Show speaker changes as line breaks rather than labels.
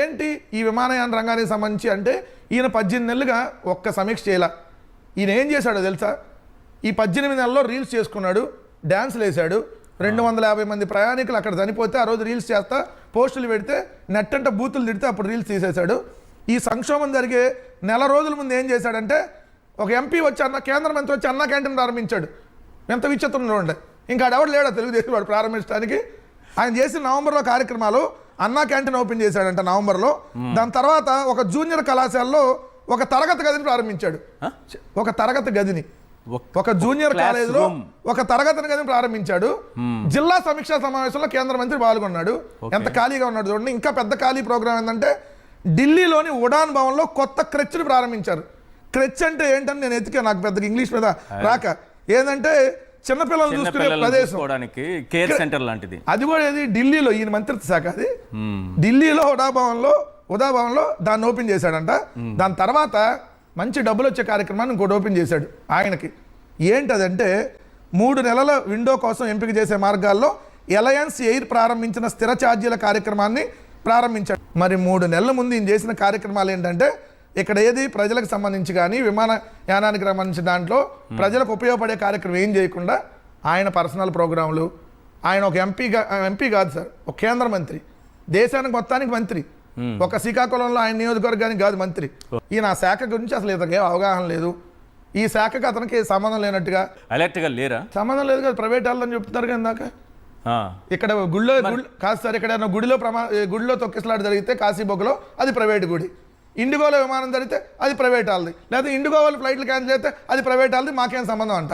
ఏంటి ఈ విమానయాన రంగానికి సంబంధించి అంటే ఈయన 18 నెలలుగా ఒక్క సమీక్ష చేయాల. ఈయన ఏం చేశాడో తెలుసా? ఈ 18 నెలల్లో రీల్స్ చేసుకున్నాడు, డ్యాన్స్లు వేశాడు, 250 మంది ప్రయాణికులు అక్కడ చనిపోతే ఆ రోజు రీల్స్ చేస్తా పోస్టులు పెడితే నెట్ అంటే బూతులు తిడితే అప్పుడు రీల్స్ తీసేశాడు. ఈ సంక్షోభం జరిగే నెల రోజుల ముందు ఏం చేశాడంటే ఒక ఎంపీ వచ్చి కేంద్ర మంత్రి వచ్చి అన్నా క్యాంటీన్ ప్రారంభించాడు. ఎంత విచిత్రంగా ఉండే. ఇంకా ఆడెవడు లేడా తెలుగుదేశం వాడు ప్రారంభించడానికి. ఆయన చేసిన నవంబర్లో కార్యక్రమాలు అన్నా క్యాంటీన్ ఓపెన్ చేశాడంట నవంబర్లో. దాని తర్వాత ఒక జూనియర్ కళాశాలలో ఒక తరగతి గదిని ప్రారంభించాడు. ఒక తరగతి గదిని ఒక జూనియర్ కాలేజీలో ఒక తరగతి గదిని ప్రారంభించాడు. జిల్లా సమీక్షా సమావేశంలో కేంద్ర మంత్రి పాల్గొన్నాడు. ఎంత ఖాళీగా ఉన్నాడు చూడండి. ఇంకా పెద్ద ఖాళీ ప్రోగ్రామ్ ఏంటంటే ఢిల్లీలోని ఉడాన్ భవన్లో కొత్త క్రెచ్ని ప్రారంభించారు. క్రెచ్ అంటే ఏంటని నేను ఎతికా, నాకు పెద్దగా ఇంగ్లీష్ మీద రాక. ఏంటంటే చిన్నపిల్లలు చూసుకునే ప్రదేశం,
కేర్ సెంటర్ లాంటిది. అది
కూడా ఏది ఢిల్లీలో, ఈయన మంత్రిత్వ శాఖ అది. ఢిల్లీలో ఉదాభవన్లో దాన్ని ఓపెన్ చేశాడంట. దాని తర్వాత మంచి డబ్బులు వచ్చే కార్యక్రమాన్ని ఇంకోటి ఓపెన్ చేశాడు ఆయనకి. ఏంటదంటే 3 నెలల విండో కోసం ఎంపిక చేసే మార్గాల్లో అలయన్స్ ఎయిర్ ప్రారంభించిన స్థిర ఛార్జీల కార్యక్రమాన్ని ప్రారంభించాడు. మరి 3 నెలల ముందు ఈయన చేసిన కార్యక్రమాలు ఏంటంటే ఇక్కడ ఏది ప్రజలకు సంబంధించి కానీ విమానయానానికి సంబంధించిన దాంట్లో ప్రజలకు ఉపయోగపడే కార్యక్రమం ఏం చేయకుండా ఆయన పర్సనల్ ప్రోగ్రాంలు. ఆయన ఒక ఎంపీ కాదు సార్, ఒక కేంద్ర మంత్రి, దేశానికి మొత్తానికి మంత్రి. ఒక శ్రీకాకుళంలో ఆయన నియోజకవర్గానికి కాదు మంత్రి. ఈయన ఆ శాఖ గురించి అసలు ఇతనికి అవగాహన లేదు. ఈ శాఖకి అతనికి సంబంధం లేనట్టుగా
అలర్ట్గా లేరా?
సంబంధం లేదు కదా, ప్రైవేట్ వాళ్ళని చెప్తున్నారు కదా ఇందాక. ఇక్కడ గుడిలో కాదు సార్, ఇక్కడ గుడిలో తొక్కిసలాట జరిగితే కాశీబొగ్గలో అది ప్రైవేట్ గుడి. ఇండిగోలో విమానం జరిగితే అది ప్రైవేట్ వాళ్ళది, లేదా ఇండిగో వాళ్ళు ఫ్లైట్లు క్యాన్సిల్ చేస్తే అది ప్రైవేట్ వాళ్ళది, మాకేం సంబంధం అంట.